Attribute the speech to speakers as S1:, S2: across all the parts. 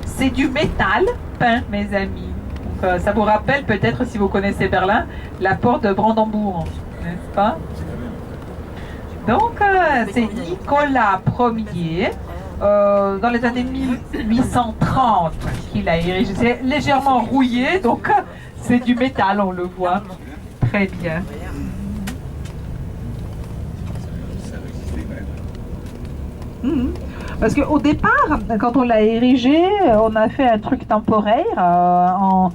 S1: C'est du métal peint, mes amis. Donc, ça vous rappelle peut-être, si vous connaissez Berlin, la porte de Brandembourg, n'est-ce pas? Donc, c'est Nicolas Ier, dans les années 1830 qu'il a érigé. C'est légèrement rouillé, donc c'est du métal, on le voit très bien. Parce qu'au départ, quand on l'a érigé, on a fait un truc temporaire en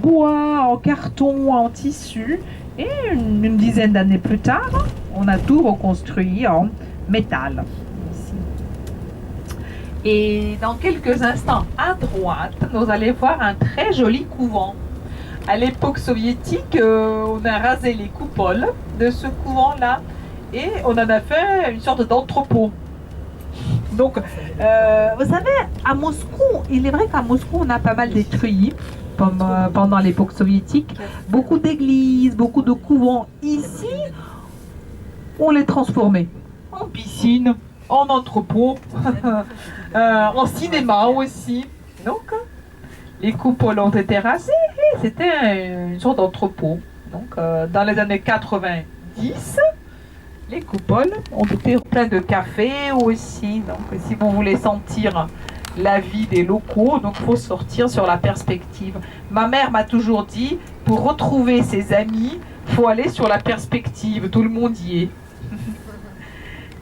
S1: bois, en carton, en tissu. Et une dizaine d'années plus tard, on a tout reconstruit en métal. Ici. Et dans quelques instants, à droite, nous allons voir un très joli couvent. À l'époque soviétique, on a rasé les coupoles de ce couvent-là et on en a fait une sorte d'entrepôt. Donc, vous savez, à Moscou, il est vrai qu'à Moscou, on a pas mal détruit pendant l'époque soviétique. Beaucoup d'églises, beaucoup de couvents. Ici, on les transformait en piscine, en entrepôt, en cinéma aussi. Donc, les coupoles ont été rasées et c'était une sorte d'entrepôt. Donc, dans les années 90, les coupoles ont été pleines de café aussi. Donc, si vous voulez sentir la vie des locaux, donc il faut sortir sur la perspective. Ma mère m'a toujours dit, pour retrouver ses amis, il faut aller sur la perspective. Tout le monde y est.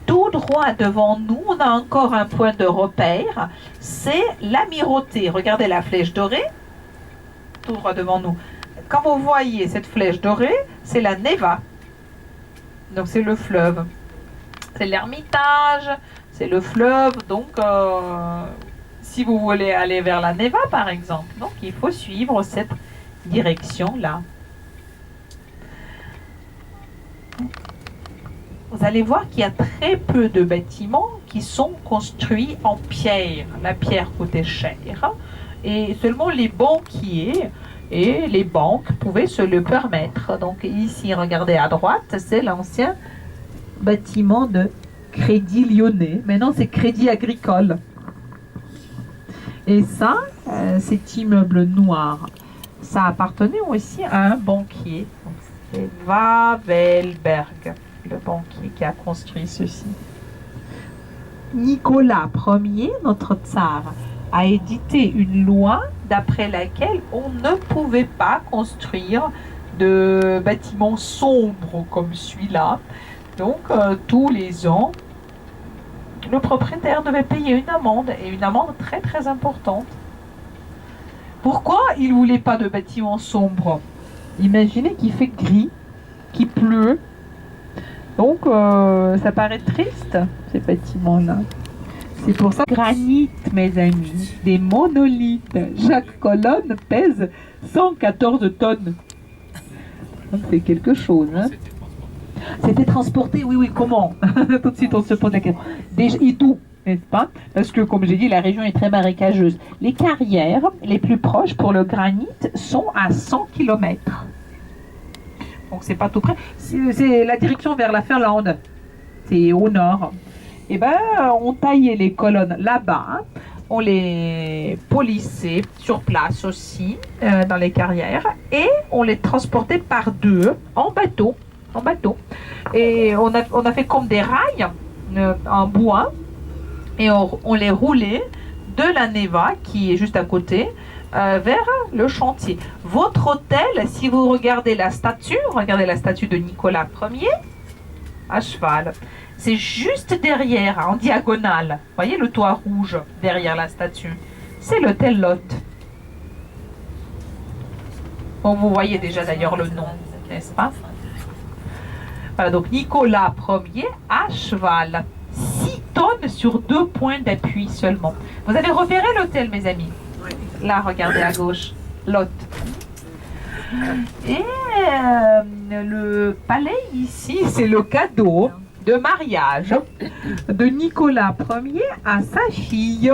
S1: Tout droit devant nous, on a encore un point de repère. C'est l'Amirauté. Regardez la flèche dorée. Tout droit devant nous. Quand vous voyez cette flèche dorée, c'est la Neva. Donc c'est le fleuve. C'est l'Ermitage, c'est le fleuve. Donc si vous voulez aller vers la Neva par exemple, donc il faut suivre cette direction-là. Vous allez voir qu'il y a très peu de bâtiments qui sont construits en pierre. La pierre coûtait cher et seulement les banquiers et les banques pouvaient se le permettre. Donc ici, regardez à droite, c'est l'ancien bâtiment de Crédit Lyonnais. Maintenant, c'est Crédit Agricole. Et ça, cet immeuble noir, ça appartenait aussi à un banquier. C'est Wawelberg, le banquier qui a construit ceci. Nicolas Ier, notre tsar, a édité une loi d'après laquelle on ne pouvait pas construire de bâtiments sombres comme celui-là. Donc, tous les ans, le propriétaire devait payer une amende, et une amende très très importante. Pourquoi il ne voulait pas de bâtiments sombres? Imaginez qu'il fait gris, qu'il pleut. Donc, ça paraît triste, ces bâtiments-là. C'est pour ça, granit, mes amis, des monolithes. Chaque colonne pèse 114 tonnes. C'est quelque chose. Hein? C'était transporté, oui, comment? Tout de suite, on se pose la question. Et d'où, n'est-ce pas? Parce que, comme j'ai dit, la région est très marécageuse. Les carrières les plus proches pour le granit sont à 100 km. Donc, c'est pas tout près. C'est la direction vers la Finlande. C'est au nord. Et ben, on taillait les colonnes là-bas, on les polissait sur place aussi, dans les carrières, et on les transportait par deux en bateau. Et on a fait comme des rails en bois, et on les roulait de la Neva, qui est juste à côté, vers le chantier. Votre hôtel, si vous regardez la statue de Nicolas Ier, à cheval. C'est juste derrière, en diagonale. Vous voyez le toit rouge derrière la statue? C'est l'hôtel Lot. Bon, vous voyez déjà d'ailleurs le nom, n'est-ce pas? Voilà, donc Nicolas Ier à cheval. 6 tonnes sur 2 points d'appui seulement. Vous avez repéré l'hôtel, mes amis? Là, regardez à gauche. Lot. Et le palais ici, c'est le cadeau de mariage de Nicolas Ier à sa fille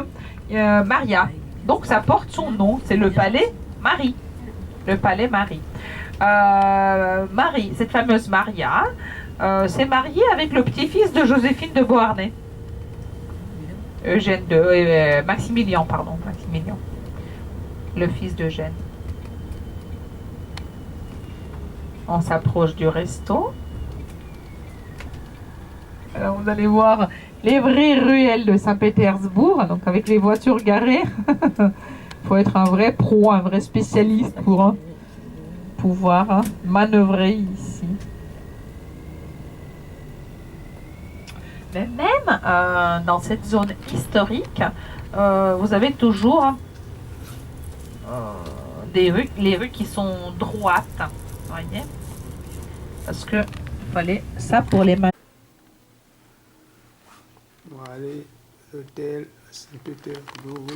S1: Maria. Donc ça porte son nom, c'est le palais Marie. Le palais Marie. Marie, cette fameuse Maria, s'est mariée avec le petit-fils de Joséphine de Beauharnais. Maximilien, pardon, Maximilien, le fils d'Eugène. On s'approche du resto. Alors vous allez voir les vraies ruelles de Saint-Pétersbourg, donc avec les voitures garées. Il faut être un vrai pro, un vrai spécialiste pour pouvoir manœuvrer ici. Mais même dans cette zone historique, vous avez toujours les rues qui sont droites, voyez, parce que il fallait ça pour les mains.
S2: Voilà, l'hôtel Saint-Pétersbourg.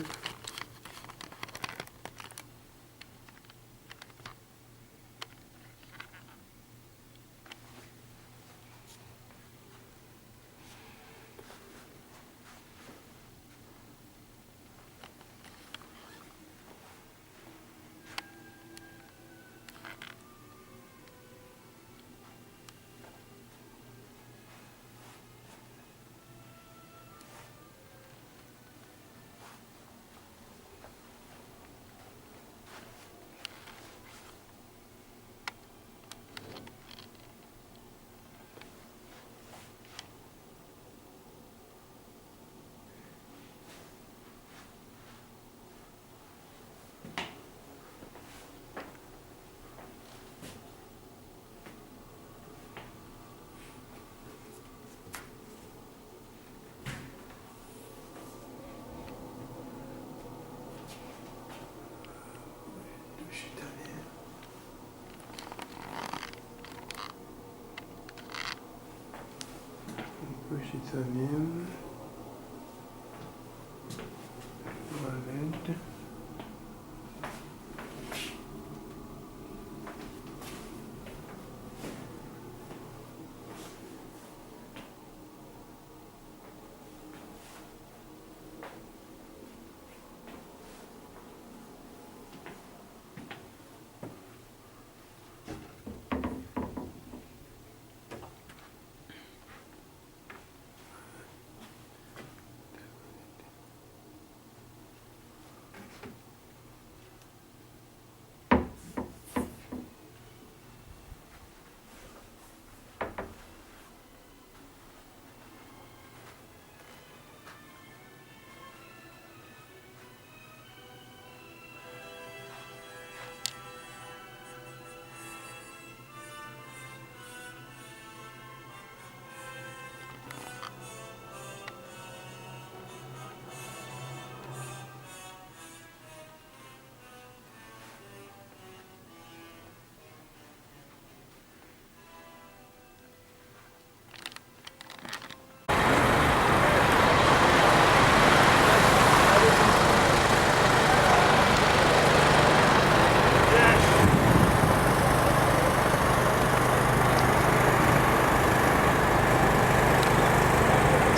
S2: Douche italienne. Toilette.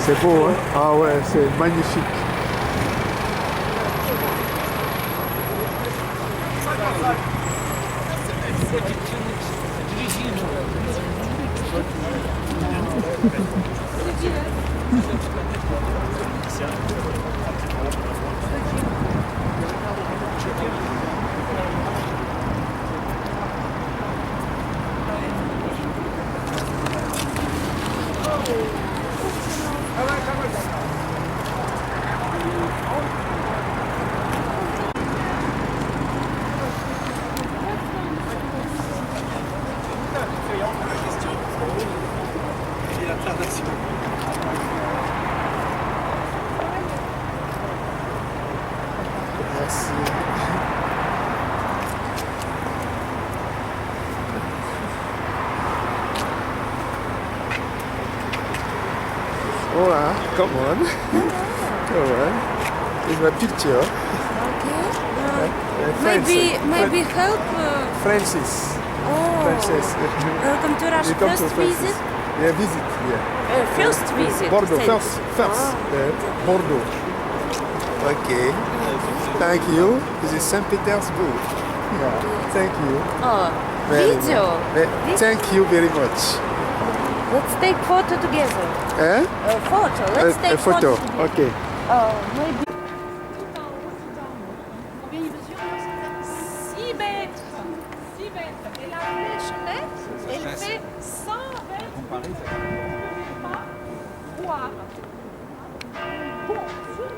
S2: C'est beau, hein? Ah ouais, c'est magnifique. Merci. Hola, come on. Come on. It's my picture.
S3: Okay.
S2: Maybe
S3: help.
S2: Francis. Francis.
S3: Welcome to Russia.
S2: You come
S3: First
S2: to Francis.
S3: visit.
S2: Yeah, visit. Yeah.
S3: First visit.
S2: Bordeaux.
S3: Thank
S2: First. Bordeaux. Okay. Thank you. This is Saint Petersburg. Yeah. Thank you.
S3: Oh,
S2: Very
S3: video.
S2: much. Thank you very much.
S3: Let's take photo together.
S2: Eh?
S3: Photo. Let's take
S2: A photo.
S3: together.
S2: Okay.
S3: Maybe.
S1: Combien il mesure là, 6 mètres. 6 mètres. Et la fléchelette, elle fait 100 mètres. Vous ne pouvez pas voir. Bon, sur le...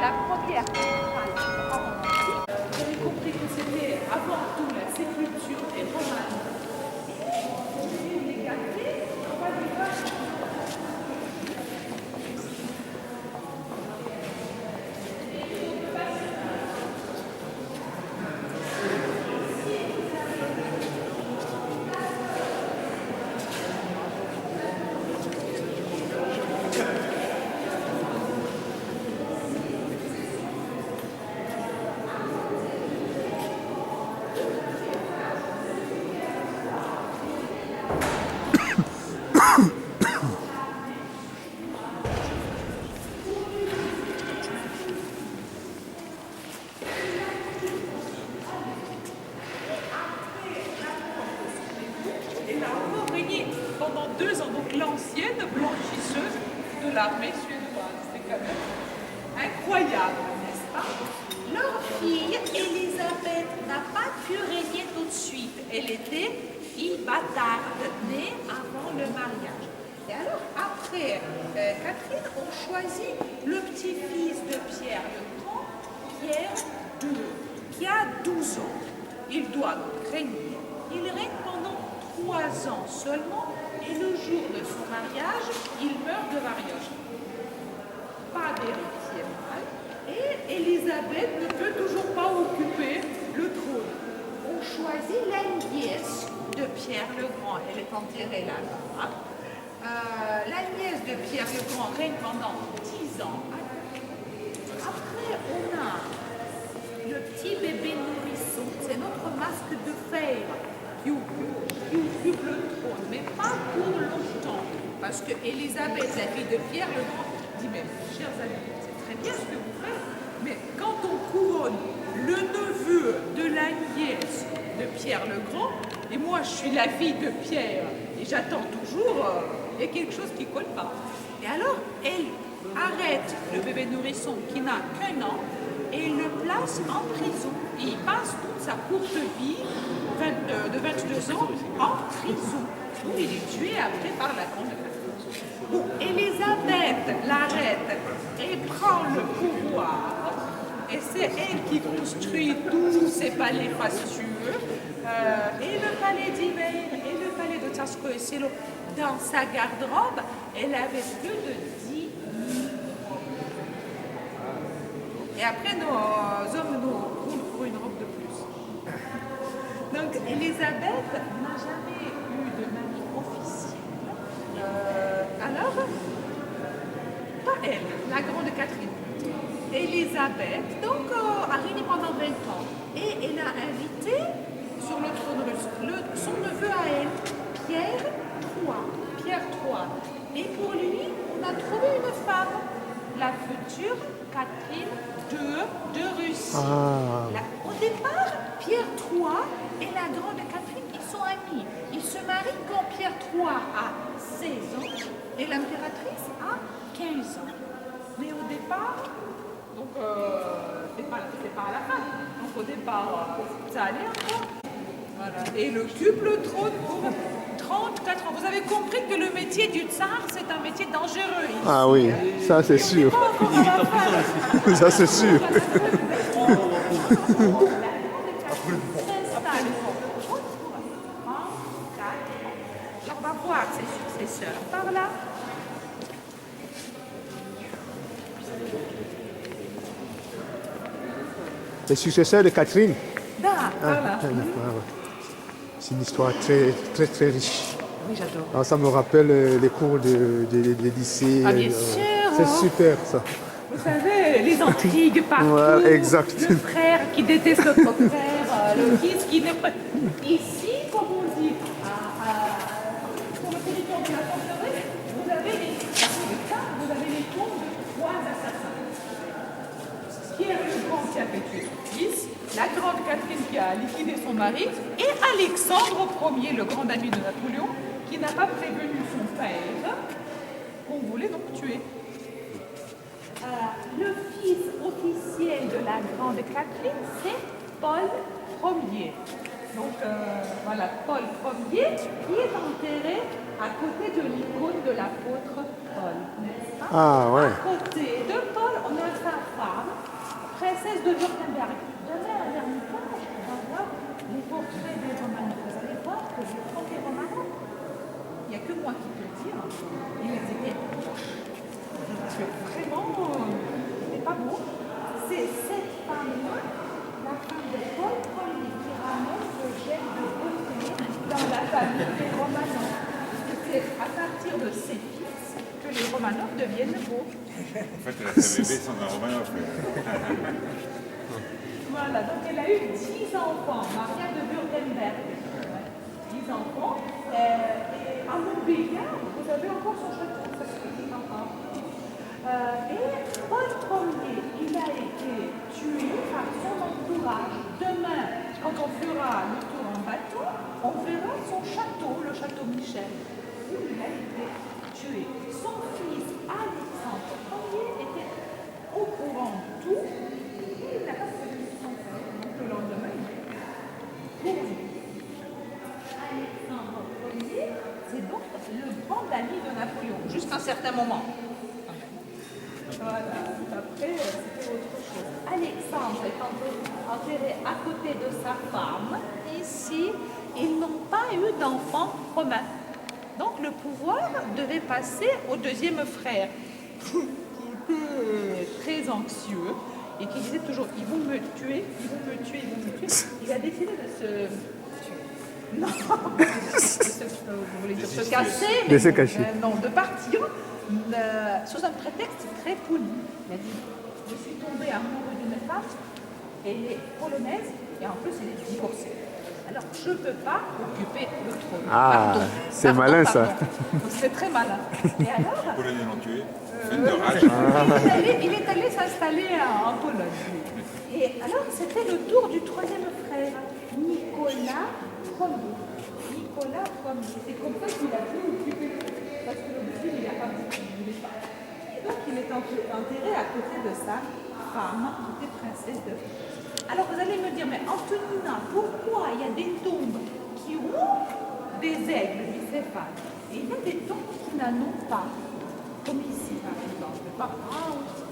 S1: La première vous avez compris que c'était avant tout la sépulture des Romains. Les cafés, on va les voir. Elle a encore régné pendant 2 ans, donc l'ancienne blanchisseuse de l'armée suédoise. C'est quand même incroyable, n'est-ce pas?
S4: Leur fille, Elisabeth, n'a pas pu régner tout de suite. Elle était fille bâtarde, née avant le mariage. Et alors, après, Catherine, on choisit le petit-fils de Pierre le Grand, Pierre II, qui a 12 ans. Il doit donc régner. Il règne pendant 3 ans seulement, et le jour de son mariage, il meurt de variole. Pas d'héritier mâle, et Élisabeth ne peut toujours pas occuper le trône. On choisit la nièce de Pierre le Grand, elle est enterrée là-bas. La nièce de Pierre le Grand règne pendant 10 ans. Après, on a le petit bébé nourrisson, c'est notre masque de fer qui occupe le trône, mais pas pour longtemps, parce que Élisabeth, la fille de Pierre le Grand, dit mais chers amis, c'est très bien ce que vous faites, mais quand on couronne le neveu de la nièce de Pierre le Grand, et moi je suis la fille de Pierre, et j'attends toujours, il y a quelque chose qui ne colle pas. Et alors, elle arrête le bébé nourrisson qui n'a qu'1 an, et le place en prison. Et il passe toute sa courte vie de 22 ans en prison, où il est tué après par la grande Catherine. Bon, Élisabeth l'arrête et prend le pouvoir. Et c'est elle qui construit tous ces palais fastueux, et le palais d'hiver, et le palais de Tsarskoe Selo. Dans sa garde-robe, elle avait plus de 10 000. Et après, nos hommes nous roulent pour une robe de plus. Donc, Élisabeth n'a jamais eu de mari officiel. Alors, pas elle, la grande Catherine. Élisabeth, donc, a régné pendant 20 ans. Et elle a invité sur le trône russe son neveu à elle, Pierre III. Et pour lui, on a trouvé une femme, la future Catherine de Russie. Au départ, Pierre III et la grande Catherine, ils sont amis. Ils se marient quand Pierre III a 16 ans et l'impératrice a 15 ans. Mais au départ, donc c'est pas à la fin. Donc au départ, ça allait encore. Voilà. Et il occupe le trône pour 34 ans. Vous avez compris que le métier du tsar, c'est un métier dangereux. Ici.
S2: Ah oui, ça c'est sûr. Ça c'est sûr.
S4: On va voir ses successeurs par là.
S2: Les successeurs de Catherine.
S4: Là, voilà.
S2: C'est une histoire très, très, très riche.
S4: Oui, j'adore.
S2: Ah, ça me rappelle les cours des lycées.
S4: Ah, bien sûr.
S2: C'est super ça.
S4: Vous savez, les intrigues partout.
S2: Ouais, exact.
S4: Le frère qui déteste l'autre frère, le fils qui n'est pas... Ici, comme on dit, sur le territoire de la Forteresse, vous avez les tombes de trois assassins. Pierre le Grand qui a fait tuer son fils, la grande Catherine qui a liquidé son mari, et Alexandre Ier, le grand ami de Napoléon, qui n'a pas prévenu son père qu'on voulait donc tuer. Le fils officiel de la grande Catherine, c'est Paul Ier. Donc voilà, Paul Ier qui est enterré à côté de l'icône de l'apôtre Paul, n'est-ce pas?
S2: Ah ouais.
S4: À côté de Paul, on a sa femme, princesse de Württemberg. Demain, à la dernière page, on va voir les portraits des Romanov. Vous allez voir que les portraits Romanov, il n'y a que moi qui peux le dire, ils étaient vraiment, c'est pas beau. C'est cette femme-là, la femme de Paul Ier, qui ramène le gel de beauté dans la famille des Romanov. C'est à partir de ses fils que les Romanov deviennent beaux.
S5: En fait, elle a fait bébé sans un Romanov.
S4: Voilà, donc elle a eu 10 enfants, Maria de Württemberg. 10 enfants. Et à Montbéliard, vous avez encore son château, ça se dit encore. Et Paul Ier, il a été tué par son entourage. Demain, quand on fera le tour en bateau, on verra son château, le château Michel, où il a été tué. Son fils Alexandre Ier était au courant de tout, et il n'a pas prévenu son père. Donc le lendemain, il est pourvu. Alexandre Ier, c'est donc le grand ami de Napoléon, jusqu'à un certain moment. Voilà, après, c'était autre chose. Alexandre est enterré à côté de sa femme. Ici, ils n'ont pas eu d'enfants romains. Donc le pouvoir devait passer au deuxième frère, qui était très anxieux et qui disait toujours « ils vont me tuer, ils vont me tuer, ils vont me tuer ». Il a décidé de se... Non, vous voulez dire se casser, mais
S2: de se cacher.
S4: Non, de partir sous un prétexte très poli. Il a dit je suis tombé amoureux d'une femme, elle est polonaise et en plus elle est divorcée. Alors je ne peux pas occuper le trône.
S2: Ah, c'est malin ça.
S4: C'est très malin. Et alors
S5: Les Polonais l'ont tué. Fête de rage.
S4: il est allé s'installer en Pologne. Et alors c'était le tour du troisième frère, Nicolas Ier. Nicolas Ier. C'est comme ça qu'il a pu occuper, parce que le deuxième, il n'a pas voulu pas. Et donc il est enterré à côté de sa femme, qui était princesse de France. Alors vous allez me dire, mais Antonina, pourquoi il y a des tombes qui ont des aigles bicéphales et il y a des tombes qui n'en ont pas, comme ici par exemple, par aussi.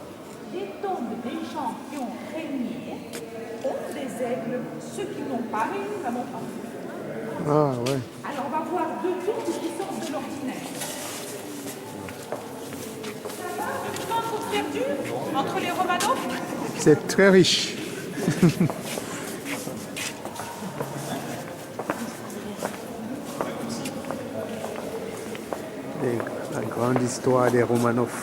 S4: Les tombes des gens qui ont régné ont des aigles, ceux qui n'ont pas régné n'en ont pas.
S2: Ah ouais.
S4: Alors on va voir deux tombes qui sortent de l'ordinaire. Ça va, le temps perdu entre les Romanov?
S2: C'est très riche. La grande histoire des Romanov.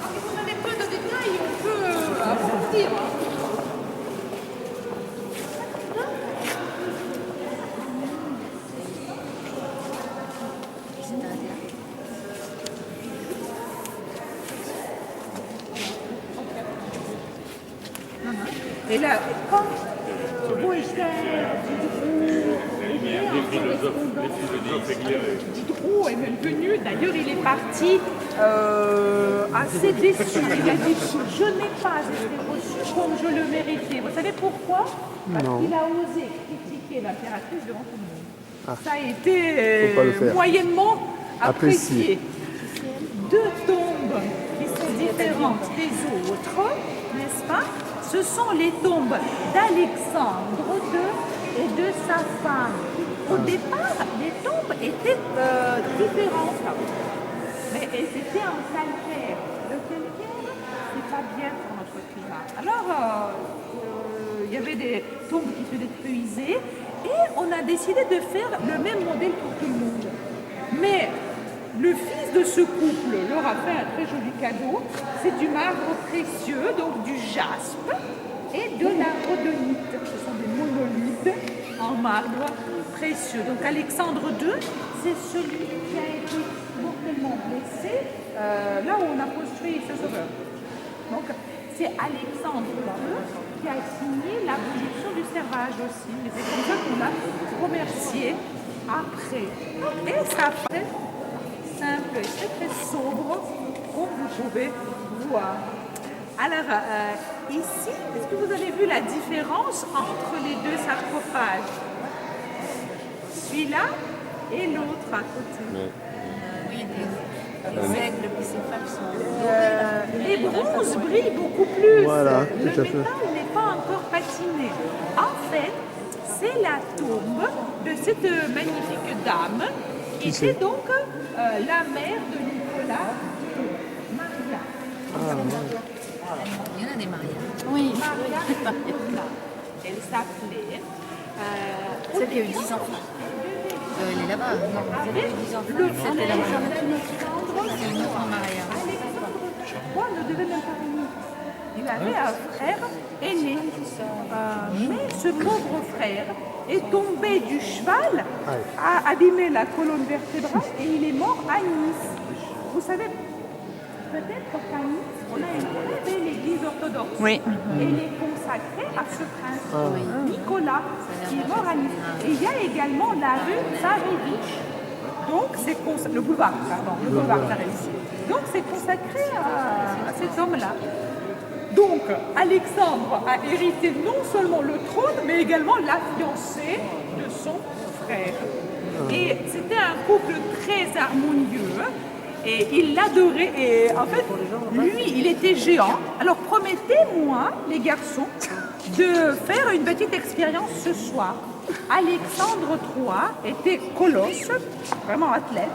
S4: Si vous avez peu de détails, on peut approfondir. Et là, quand Diderot est même venu, d'ailleurs il est parti assez déçu. Il a dit je n'ai pas été reçu comme je le méritais. Vous savez pourquoi? Parce
S2: Non.
S4: qu'il a osé critiquer l'impératrice devant tout le monde.
S2: Ah.
S4: Ça a été
S2: Faut pas le faire.
S4: moyennement
S2: Apprécié.
S4: apprécié. Deux tombes qui sont différentes des autres, n'est-ce pas? Ce sont les tombes d'Alexandre II et de sa femme. Au départ, les tombes étaient différentes, mais elles étaient en calcaire. Le calcaire, c'est pas bien pour notre climat. Alors, il y avait des tombes qui se détruisaient. Et on a décidé de faire le même modèle pour tout le monde. Mais le fils de ce couple leur a fait un très joli cadeau. C'est du marbre précieux, donc du jaspe et de la rhodonite. Ce sont des monolithes en marbre précieux. Donc Alexandre II, c'est celui qui a été mortellement blessé là où on a construit ce sauveur. Donc c'est Alexandre II qui a signé l'abolition du servage aussi. Et c'est comme ça qu'on l'a remercié après. Et ça fait simple et très très sobre, comme vous pouvez voir. Alors, ici, est-ce que vous avez vu la différence entre les deux sarcophages? Celui-là et l'autre à côté.
S3: Oui, les aigles bicéphales sont...
S4: Les bronzes brillent beaucoup plus.
S6: Voilà,
S4: Le
S6: tout à fait.
S4: métal n'est pas encore patiné. En fait, c'est la tombe de cette magnifique dame qui était donc la mère de Nicolas, Maria.
S3: Il y en a des mariages.
S4: Oui, Maria. Elle s'appelait.
S3: Celle qui a eu 10 enfants. Elle est là-bas. Non, elle a eu 10 enfants. C'était la mariage. C'est une autre Maria.
S4: Alexandre III ne devait même pas venir. Il avait un frère aîné. Mais ce pauvre frère est tombé du cheval, a abîmé la colonne vertébrale et il est mort à Nice. Vous savez, peut-être qu'à Nice, on a une très belle église orthodoxe.
S3: Oui.
S4: Elle est consacrée à ce prince, Nicolas, qui est mort à Nice. Et il y a également la rue Zarevitch. Donc, c'est le boulevard, pardon, le boulevard Zarevitch. Donc, c'est consacré à cet homme-là. Donc, Alexandre a hérité non seulement le trône, mais également la fiancée de son frère. Et c'était un couple très harmonieux. Et il l'adorait. Et en fait, lui, il était géant. Alors, promettez-moi, les garçons, de faire une petite expérience ce soir. Alexandre III était colosse, vraiment athlète.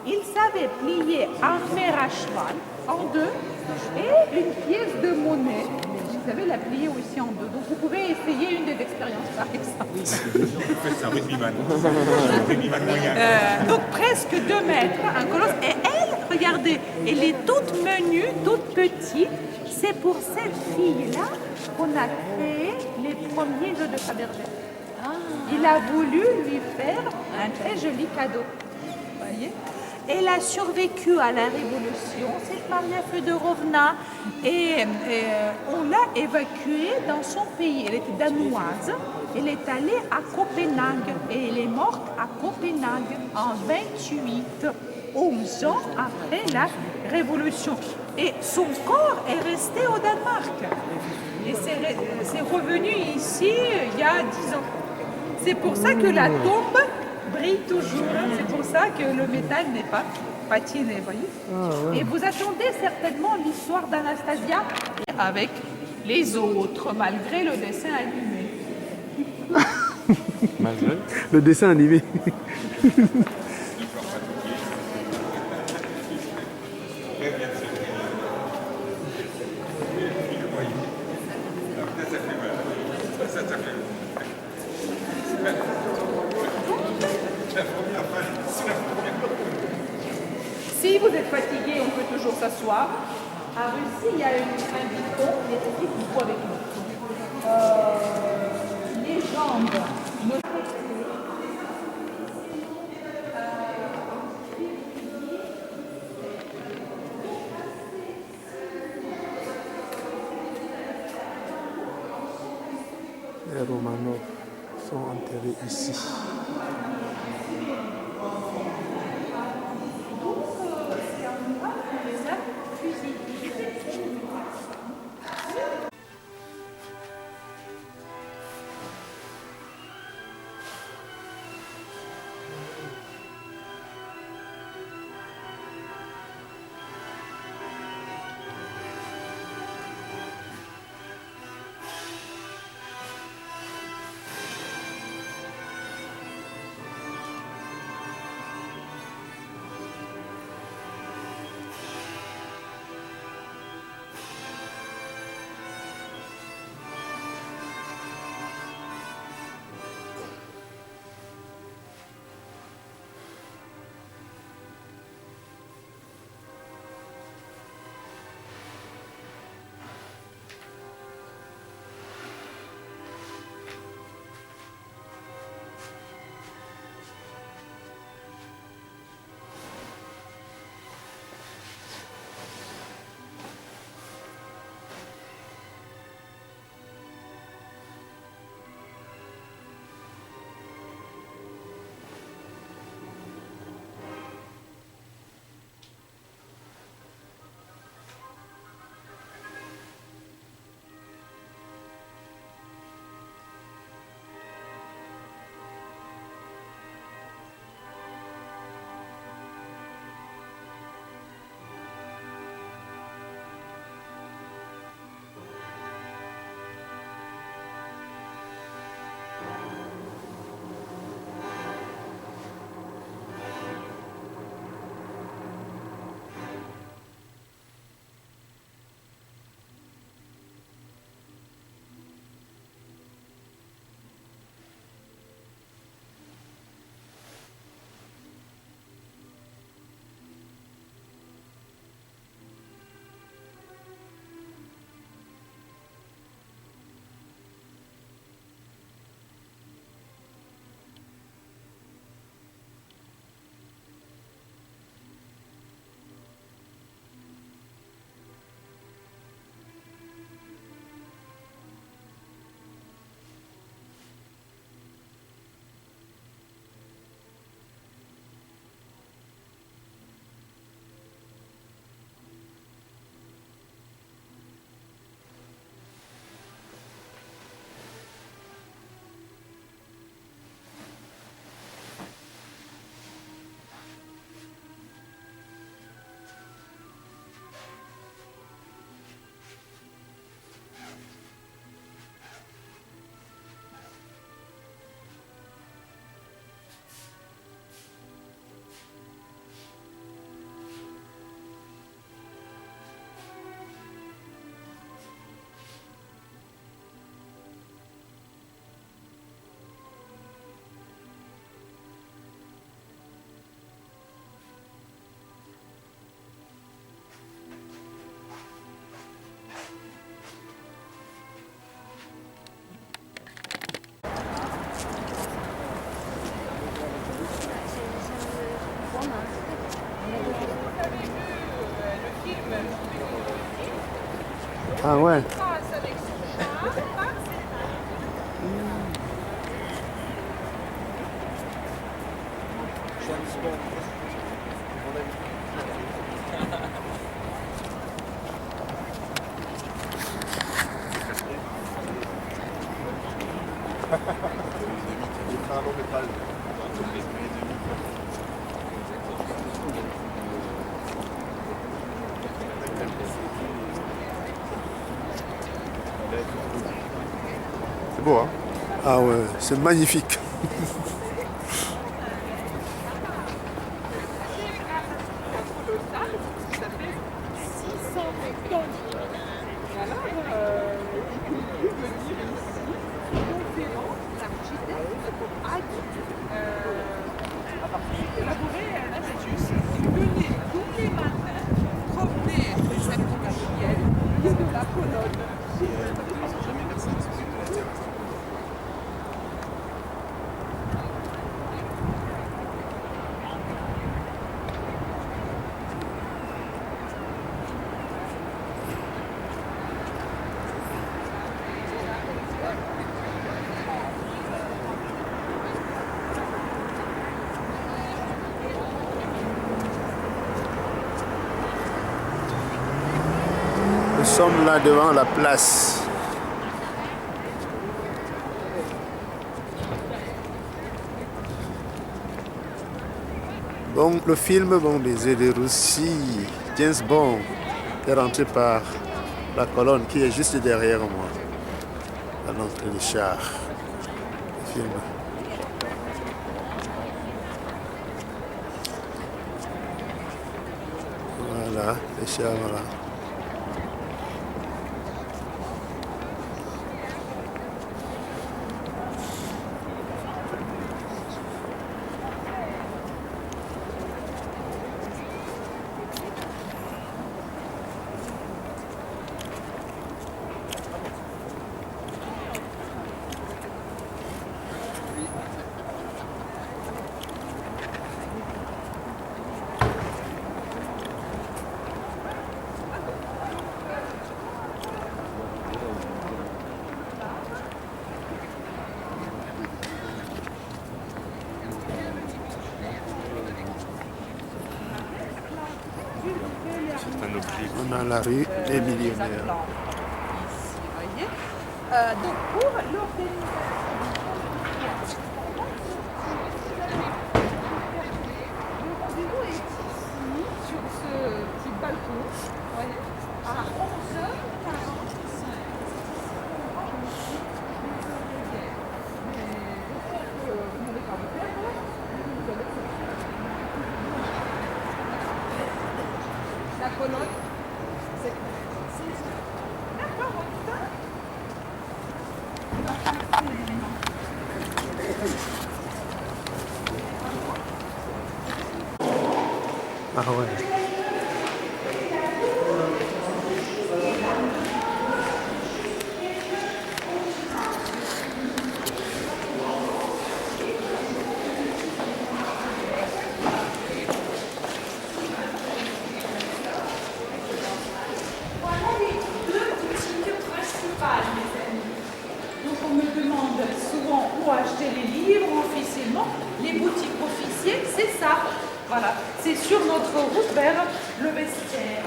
S4: Il savait plier un fer à cheval en deux et une pièce de monnaie. Vous savez la plier aussi en deux. Donc vous pouvez essayer une des expériences par exemple.
S5: En fait, c'est un rugbyman. C'est un rugbyman moyen.
S4: Donc presque 2 mètres, un colosse. Et elle, regardez, elle est toute menue, toute petite. C'est pour cette fille-là qu'on a créé les premiers jeux de Fabergé. Il a voulu lui faire un très joli cadeau. Voyez. Elle a survécu à la Révolution, cette Maria Fedorovna, et on l'a évacuée dans son pays. Elle était danoise, elle est allée à Copenhague et elle est morte à Copenhague en 28, 11 ans après la Révolution. Et son corps est resté au Danemark. Et c'est revenu ici il y a 10 ans. C'est pour ça que la tombe brille toujours. C'est pour ça que le métal n'est pas patiné, voyez. Et vous attendez certainement l'histoire d'Anastasia avec les autres, malgré le dessin animé.
S6: Malgré le dessin animé.
S4: Si vous êtes fatigué, on peut toujours s'asseoir. À Russie, il y a un biton, des petits bouts avec les jambes.
S6: Les Romanov sont enterrés ici. Ah ouais.
S2: C'est beau, hein?
S6: Ah ouais, c'est magnifique. Nous sommes là devant la place. Bon, le film Baiser de Russie, James Bond, est rentré par la colonne qui est juste derrière moi, à l'entrée du char. Le film. Voilà, le char, voilà. On a la rue des millionnaires.
S4: Ici, voyez. Donc pour l'organisation, le rendez-vous est ici, sur ce petit balcon, voyez, à 11h45. Vous n'allez pas vous perdre, vous allez la colonne. D'accord, on ça.
S6: Ah ouais.
S4: Voilà les deux boutiques principales, mes amis. Donc on me demande souvent où acheter les livres officiellement. Les boutiques officielles, c'est ça. Voilà, c'est sur notre route vers le vestiaire.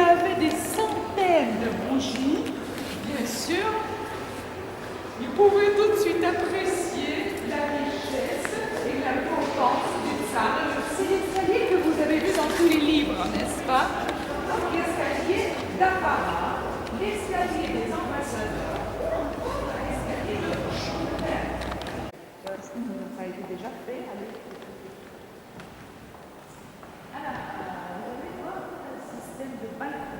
S4: avait des centaines de bougies, bien sûr, vous pouvez tout de suite apprécier la richesse et l'importance du tsar. C'est l'escalier que vous avez vu dans tous les livres, n'est-ce pas? Donc l'escalier d'apparat, l'escalier des ambassadeurs, l'escalier de Chambert. Ça a été déjà fait. Alors, vous allez voir un système de balcon.